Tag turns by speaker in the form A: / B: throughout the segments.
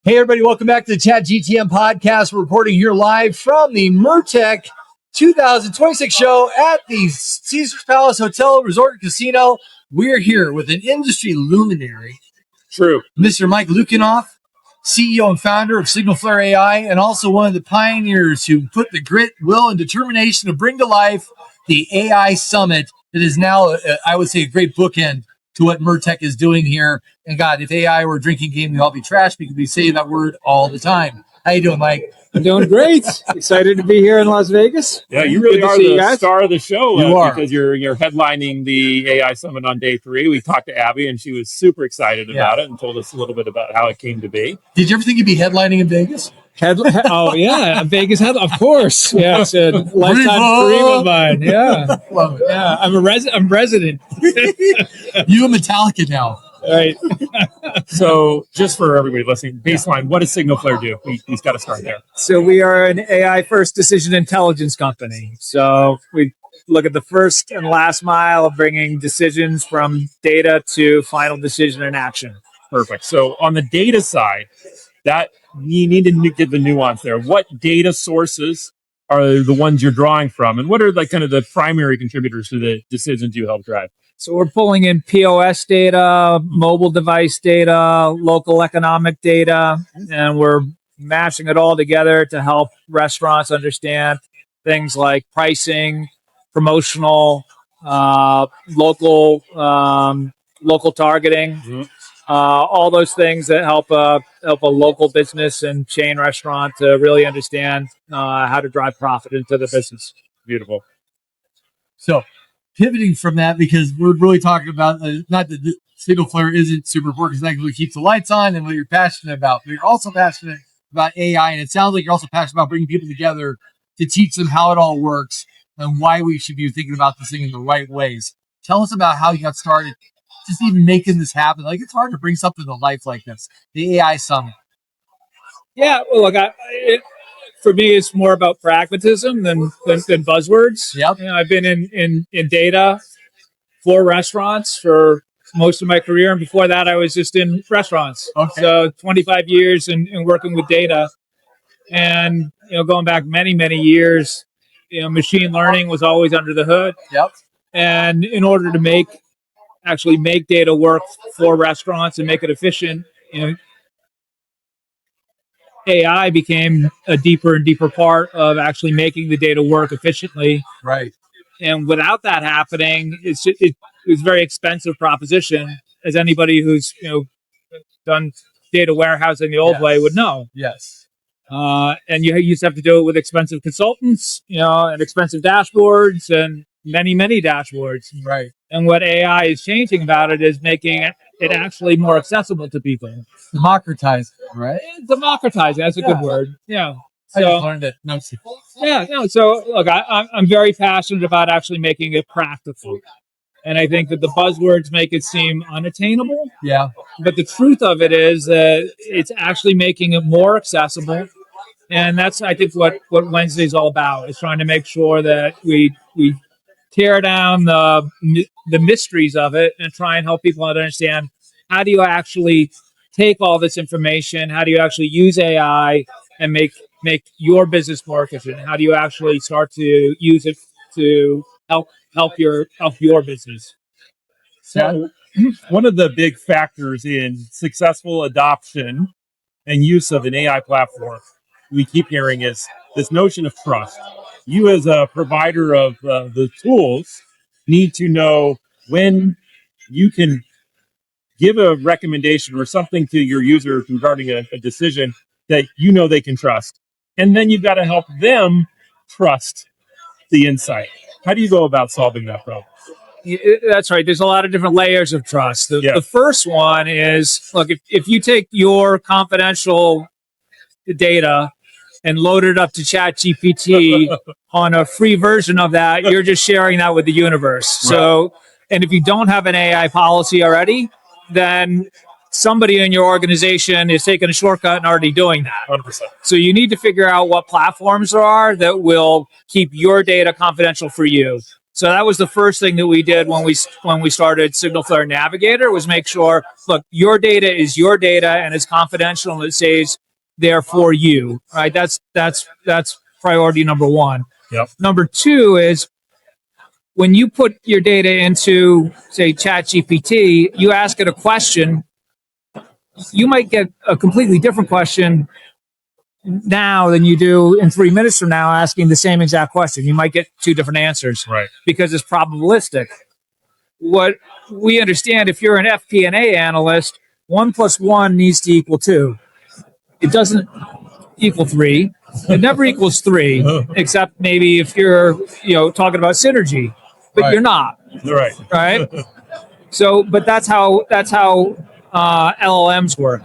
A: Hey, everybody, welcome back to the ChatGTM podcast. We're reporting here live from the MarTech 2026 show at the Caesars Palace Hotel, Resort and Casino. We're here with an industry luminary.
B: True.
A: Mr. Mike Lukinoff, CEO and founder of SignalFlare AI, and also one of the pioneers who put the grit, will, and determination to bring to life the AI Summit that is now, I would say, a great bookend to what MarTech is doing here. And God, if AI were a drinking game, we'd all be trash because we say that word all the time. How you doing, Mike?
C: I'm doing great. Excited to be here in Las Vegas.
B: Yeah, you really are the star of the show
A: You are.
B: because you're headlining the AI Summit on day 3. We talked to Abby, and she was super excited about it and told us a little bit about how it came to be.
A: Did you ever think you'd be headlining in Vegas?
C: Oh, yeah. Vegas, of course. Yeah, it's a lifetime dream of mine. Yeah.
A: Love it.
C: Yeah, I'm resident.
A: You and Metallica now.
C: Right.
B: So just for everybody listening, baseline, what does SignalFlare do? He's got to start there.
C: So we are an AI first decision intelligence company. So we look at the first and last mile of bringing decisions from data to final decision and action.
B: Perfect. So on the data side, that you need to get the nuance there. What data sources are the ones you're drawing from, and what are like kind of the primary contributors to the decisions you help drive?
C: So we're pulling in POS data, mobile device data, local economic data, and we're mashing it all together to help restaurants understand things like pricing, promotional, local targeting, all those things that help a local business and chain restaurant to really understand how to drive profit into the business.
B: Beautiful.
A: So pivoting from that, because we're really talking about not that the SignalFlare isn't super important because that really keeps the lights on and what you're passionate about, but you're also passionate about AI, and it sounds like you're also passionate about bringing people together to teach them how it all works and why we should be thinking about this thing in the right ways. Tell us about how you got started just even making this happen. Like, it's hard to bring something to life like this, the AI Summit.
C: Yeah, well, look, for me, it's more about pragmatism than buzzwords.
A: Yep.
C: You know, I've been in data for restaurants for most of my career, and before that, I was just in restaurants.
A: Okay.
C: So 25 years in working with data, and going back many years, machine learning was always under the hood.
A: Yep.
C: And in order to actually make data work for restaurants and make it efficient, AI became a deeper and deeper part of actually making the data work efficiently.
A: Right.
C: And without that happening, it's a very expensive proposition, as anybody who's done data warehousing the old way would know.
A: Yes.
C: And you used to have to do it with expensive consultants, and expensive dashboards and many dashboards.
A: Right.
C: And what AI is changing about it is making it actually more accessible to people.
A: Democratizing, right?
C: Democratizing, that's a good word. Yeah.
A: I just learned it. No.
C: Yeah. No. So look, I'm very passionate about actually making it practical. And I think that the buzzwords make it seem unattainable.
A: Yeah.
C: But the truth of it is that it's actually making it more accessible. And that's, I think, what Wednesday's all about, is trying to make sure that we tear down the mysteries of it and try and help people understand, how do you actually take all this information? How do you actually use AI and make your business more efficient? How do you actually start to use it to help your business?
B: So one of the big factors in successful adoption and use of an AI platform we keep hearing is this notion of trust. You, as a provider of the tools, need to know when you can give a recommendation or something to your user regarding a decision that they can trust. And then you've got to help them trust the insight. How do you go about solving that problem?
C: That's right. There's a lot of different layers of trust. The first one is, look, if you take your confidential data and load it up to ChatGPT on a free version of that, you're just sharing that with the universe. Right. So, and if you don't have an AI policy already, then somebody in your organization is taking a shortcut and already doing that.
B: 100%.
C: So you need to figure out what platforms there are that will keep your data confidential for you. So that was the first thing that we did when we started SignalFlare Navigator, was make sure, look, your data is your data and it's confidential and it stays there for you. Right? That's priority number one.
B: Yep.
C: Number two is when you put your data into, say, ChatGPT, you ask it a question, you might get a completely different question now than you do in 3 minutes from now asking the same exact question. You might get two different answers,
B: right?
C: Because it's probabilistic. What we understand, if you're an FP&A analyst, 1 + 1 needs to equal 2. It doesn't equal 3. It never equals 3, except maybe if you're talking about synergy, but you're not, right? So, but that's how LLMs work.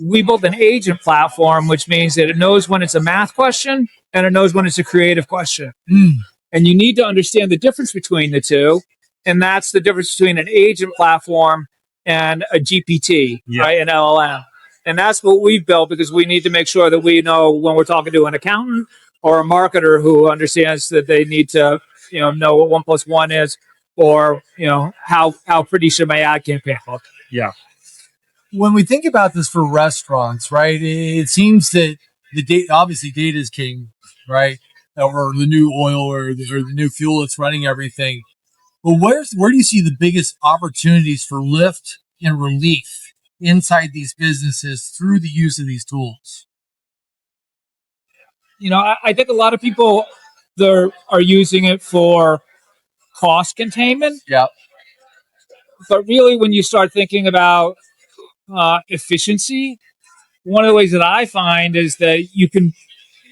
C: We built an agent platform, which means that it knows when it's a math question and it knows when it's a creative question. And you need to understand the difference between the two. And that's the difference between an agent platform and a GPT, right? An LLM. And that's what we've built, because we need to make sure that we know when we're talking to an accountant or a marketer who understands that they need to, know what 1 + 1 is, or, how pretty should my ad campaign look.
B: Yeah.
A: When we think about this for restaurants, right, it seems that obviously data is king, right? Or the new oil or the new fuel that's running everything. But where do you see the biggest opportunities for lift and relief inside these businesses through the use of these tools?
C: I think a lot of people are using it for cost containment.
A: Yeah.
C: But really, when you start thinking about efficiency, one of the ways that I find is that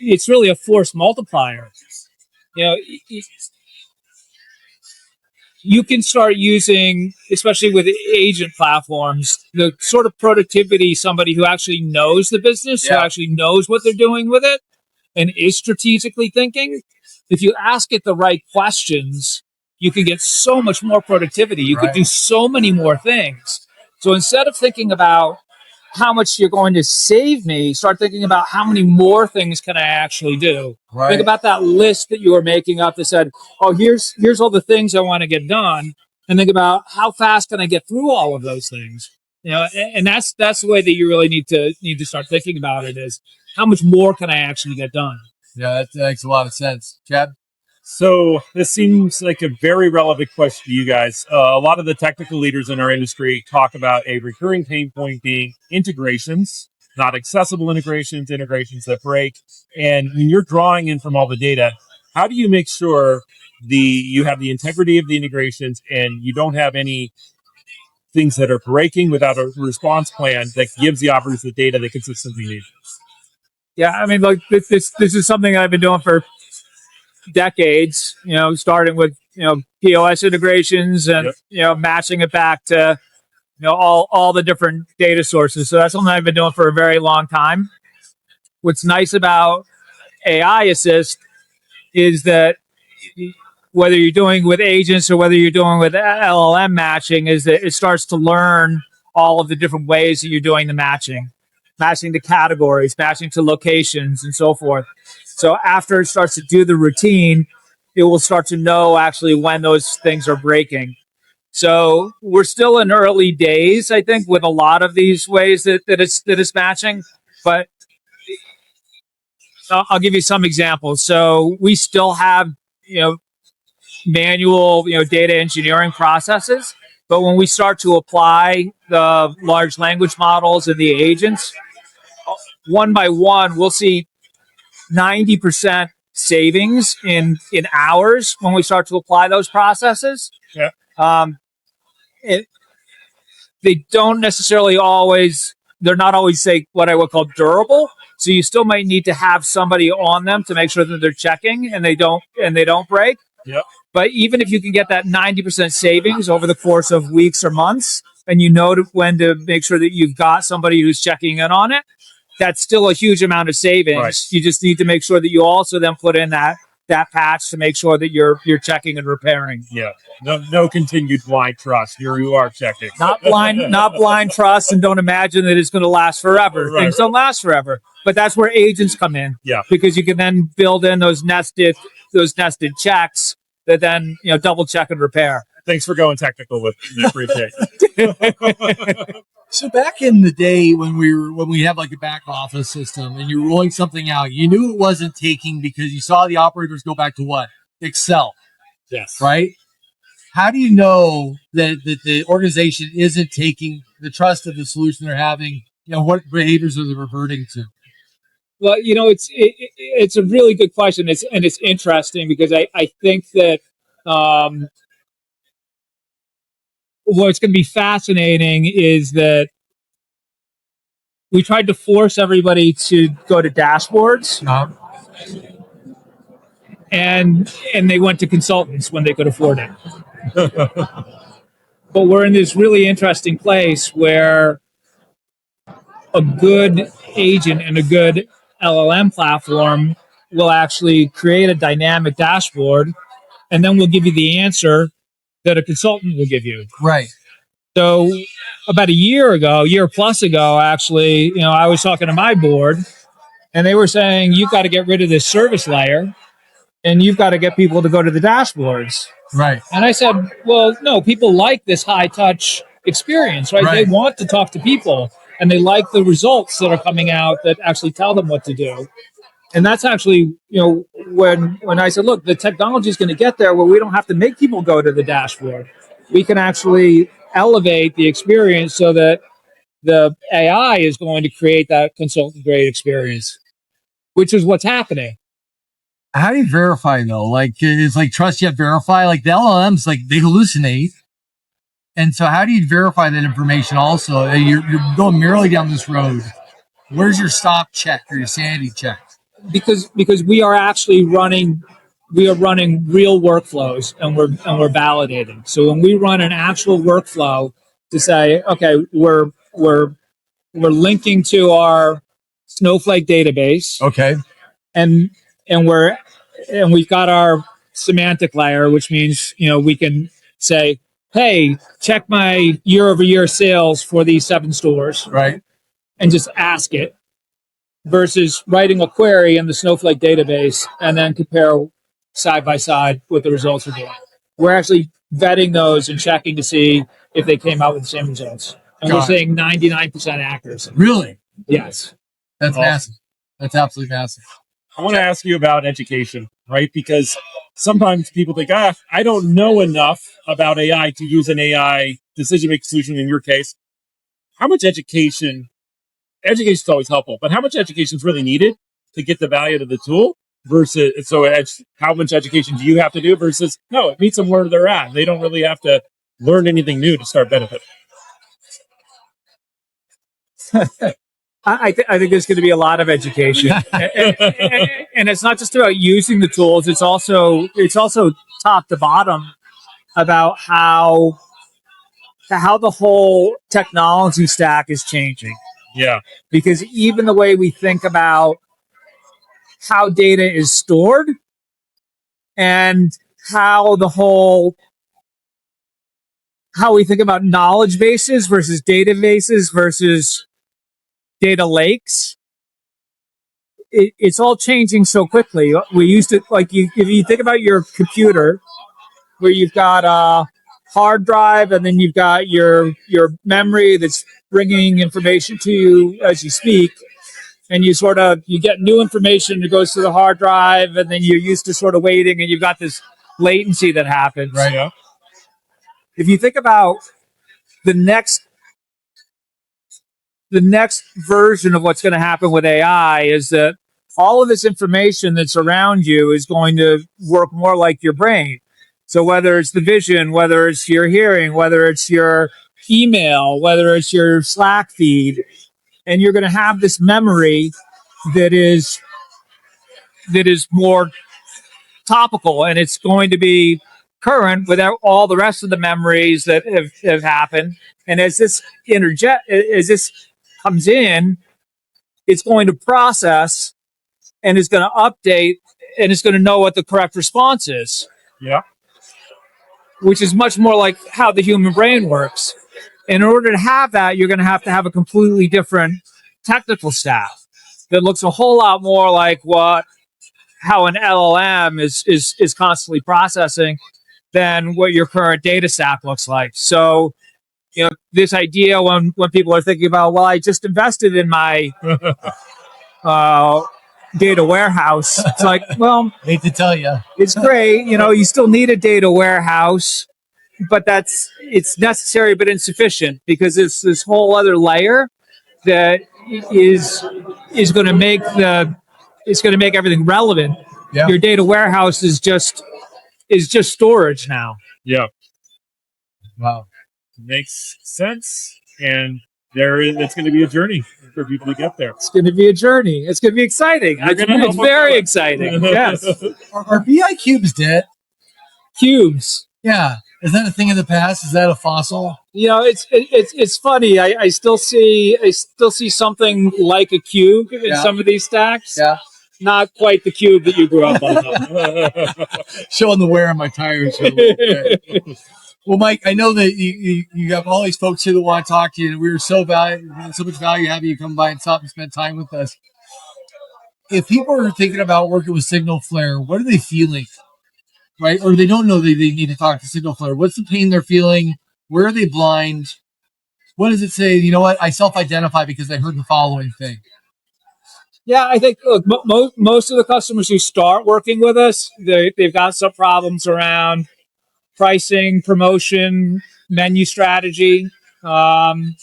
C: it's really a force multiplier. You can start using, especially with agent platforms, the sort of productivity somebody who actually knows the business, who actually knows what they're doing with it, and is strategically thinking. If you ask it the right questions, you can get so much more productivity. You could do so many more things. So instead of thinking about how much you're going to save me, start thinking about how many more things can I actually do. Think about that list that you were making up that said, oh, here's all the things I want to get done, and think about how fast can I get through all of those things. And that's the way that you really need to start thinking about it, is how much more can I actually get done.
A: Yeah, that makes a lot of sense. Chad?
B: So this seems like a very relevant question to you guys. A lot of the technical leaders in our industry talk about a recurring pain point being integrations, not accessible integrations that break. And when you're drawing in from all the data, how do you make sure you have the integrity of the integrations and you don't have any things that are breaking without a response plan that gives the operators the data they consistently need?
C: Yeah, I mean, look, this is something I've been doing for decades, starting with, POS integrations and, matching it back to, all the different data sources. So that's something I've been doing for a very long time. What's nice about AI Assist is that whether you're doing with agents or whether you're doing with LLM matching, is that it starts to learn all of the different ways that you're doing the matching to categories, matching to locations, and so forth. So after it starts to do the routine, it will start to know actually when those things are breaking. So we're still in early days, I think, with a lot of these ways that it's matching. But I'll give you some examples. So we still have, manual, data engineering processes. But when we start to apply the large language models and the agents, one by one, we'll see 90% savings in hours when we start to apply those processes.
B: Yeah.
C: They don't necessarily always, they're not always, say, what I would call durable. So you still might need to have somebody on them to make sure that they're checking and they don't break.
B: Yep.
C: But even if you can get that 90% savings over the course of weeks or months, and you know when to make sure that you've got somebody who's checking in on it, that's still a huge amount of savings.
B: Right.
C: You just need to make sure that you also then put in that patch to make sure that you're checking and repairing.
B: Yeah. No continued blind trust. You are checking.
C: Not blind trust, and don't imagine that it's going to last forever.
B: Right.
C: Things don't last forever. But that's where agents come in.
B: Yeah.
C: Because you can then build in those nested checks that then double check and repair.
B: Thanks for going technical with me. Appreciate it.
A: So back in the day when we have like a back office system and you're rolling something out, you knew it wasn't taking because you saw the operators go back to what? Excel.
B: Yes.
A: Right? How do you know that the organization isn't taking the trust of the solution they're having? What behaviors are they reverting to?
C: Well, it's a really good question. It's interesting because I think that what's going to be fascinating is that we tried to force everybody to go to dashboards, and they went to consultants when they could afford it. But we're in this really interesting place where a good agent and a good LLM platform will actually create a dynamic dashboard, and then we'll give you the answer that a consultant will give you.
A: Right.
C: So about a year plus ago, actually, I was talking to my board, and they were saying, you've got to get rid of this service layer, and you've got to get people to go to the dashboards.
A: Right.
C: And I said, well, no, people like this high touch experience, right? They want to talk to people, and they like the results that are coming out that actually tell them what to do. And that's actually, when I said, look, the technology is going to get there where we don't have to make people go to the dashboard. We can actually elevate the experience so that the AI is going to create that consultant grade experience, which is what's happening.
A: How do you verify though? Like it's like trust yet verify. Like the LLMs, like they hallucinate, and so how do you verify that information? Also, you're going merely down this road. Where's your stop check or your sanity check?
C: Because we are actually running real workflows, and we're validating. So when we run an actual workflow to say, okay, we're linking to our Snowflake database,
A: Okay,
C: and we've got our semantic layer, which means we can say, hey, check my year-over-year sales for these 7 stores,
A: right,
C: and just ask it, versus writing a query in the Snowflake database and then compare side by side what the results are doing. We're actually vetting those and checking to see if they came out with the same results. And we're saying 99% accuracy.
A: Really?
C: Yes.
A: That's massive. That's absolutely massive.
B: I want to ask you about education, right? Because sometimes people think, I don't know enough about AI to use an AI decision-making solution in your case. How much education is always helpful, but how much education is really needed to get the value of the tool versus, how much education do you have to do versus, no, it meets them where they're at. They don't really have to learn anything new to start benefiting.
C: I think there's going to be a lot of education, and it's not just about using the tools. It's also top to bottom about how the whole technology stack is changing.
B: Yeah,
C: because even the way we think about how data is stored and how we think about knowledge bases versus databases versus data lakes, it's all changing so quickly. We used to, if you think about your computer, where you've got a hard drive and then you've got your memory that's bringing information to you as you speak, and you get new information that goes to the hard drive, and then you're used to sort of waiting, and you've got this latency that happens.
A: Right. Yeah.
C: If you think about the next version of what's going to happen with AI, is that all of this information that's around you is going to work more like your brain. So whether it's the vision, whether it's your hearing, whether it's your email, whether it's your Slack feed, and you're going to have this memory that is more topical, and it's going to be current without all the rest of the memories that have happened. And as this comes in, it's going to process, and it's going to update, and it's going to know what the correct response is.
B: Yeah.
C: Which is much more like how the human brain works. In order to have that, you're going to have a completely different technical staff that looks a whole lot more like what how an LLM is constantly processing than what your current data stack looks like. So, this idea when people are thinking about, well, I just invested in my data warehouse. It's like, well,
A: Hate to tell you.
C: it's great. You still need a data warehouse, but it's necessary but insufficient, because it's this whole other layer that is going to make everything relevant.
A: Yeah.
C: Your data warehouse is just storage now.
B: Yeah,
A: Wow.
B: makes sense. And it's going to be a journey for people to get there.
C: It's going to be a journey. It's going to be exciting. It's very exciting. Yes.
A: Are BI cubes dead?
C: Cubes.
A: Yeah. Is that a thing of the past? Is that a fossil?
C: It's funny. I still see something like a cube in some of these stacks.
A: Yeah.
C: Not quite the cube that you grew up on.
A: Showing the wear on my tires. Well, Mike, I know that you have all these folks here that want to talk to you. We're so much value having you come by and stop and spend time with us. If people are thinking about working with SignalFlare, what are they feeling? Right? Or they don't know they need to talk to SignalFlare. What's the pain they're feeling? Where are they blind? What does it say? You know what? I self-identify because I heard the following thing.
C: Yeah, I think, look, most of the customers who start working with us, they've got some problems around pricing, promotion, menu strategy, and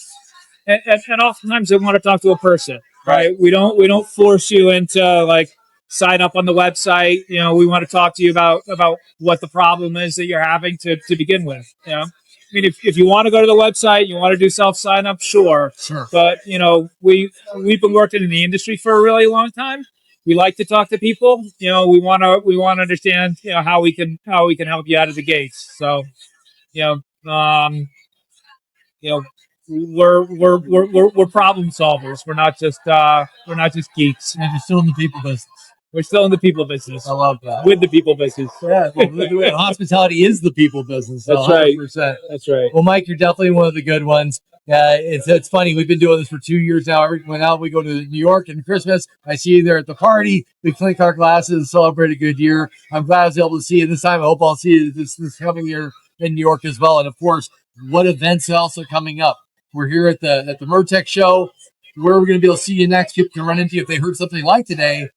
C: oftentimes they want to talk to a person, right? We don't force you into like sign up on the website. We want to talk to you about what the problem is that you're having to begin with. I mean, if you want to go to the website, you want to do self sign up, sure. But we've been working in the industry for a really long time. We like to talk to people. We want to understand how we can help you out of the gates. So, we're problem solvers. We're not just geeks.
A: And you're still in the people business.
C: We're still in the people business.
A: I love that.
C: With the people business.
A: Yeah, well, hospitality is the people business.
C: That's
A: 100%.
C: right. That's right.
A: Well, Mike, you're definitely one of the good ones. It's funny. We've been doing this for 2 years now. When out we go to New York and Christmas, I see you there at the party. We clink our glasses, celebrate a good year. I'm glad I was able to see you this time. I hope I'll see you this coming year in New York as well. And of course, what events are also coming up? We're here at the MarTech show. Where are we going to be able to see you next? People can run into you if they heard something like today.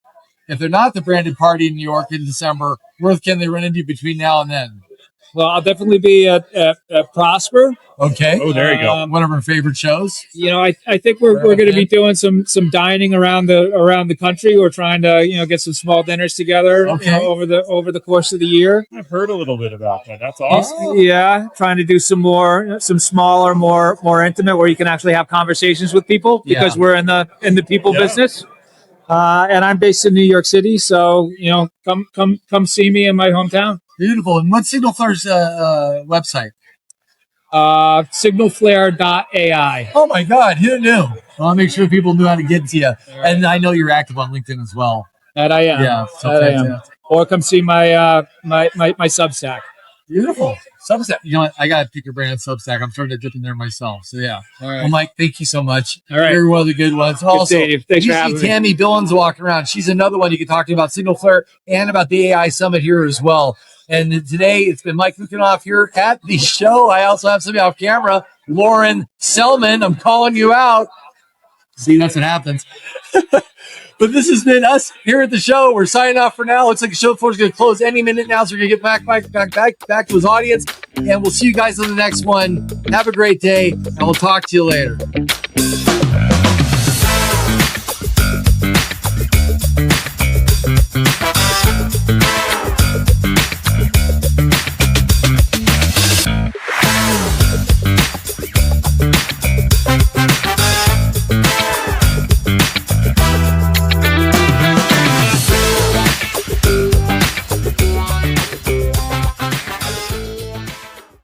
A: If they're not at the branded party in New York in December, where can they run into you between now and then?
C: Well, I'll definitely be at Prosper.
A: Okay.
B: Oh, there you go.
A: One of our favorite shows.
C: I think we're going to be doing some dining around the country. We're trying to get some small dinners together over the course of the year.
B: I've heard a little bit about that. That's awesome.
C: Yeah, trying to do some smaller, more intimate, where you can actually have conversations with people, because we're in the people business. And I'm based in New York City, so come see me in my hometown.
A: Beautiful. And what's SignalFlare's website?
C: SignalFlare.ai.
A: Oh my God, who knew? Well, I'll make sure people knew how to get to you. Right. And I know you're active on LinkedIn as well.
C: That I am.
A: Yeah,
C: that I am. Or come see my my Substack.
A: Beautiful. Substack. You know what? I got to pick your brand Substack. I'm starting to dip in there myself. So, yeah.
C: All right.
A: Well, Mike, thank you so much.
C: All right.
A: You're one of the good ones.
C: Good
A: also,
C: Thanks for having me.
A: Tammy Billings walking around. She's another one you can talk to about SignalFlare and about the AI Summit here as well. And today, it's been Mike Lukinoff here at the show. I also have somebody off camera, Lauren Selman. I'm calling you out. See, that's what happens. But this has been us here at the show. We're signing off for now. Looks like the show floor is going to close any minute now, so we're going to get back to his audience. And we'll see you guys on the next one. Have a great day, and we'll talk to you later.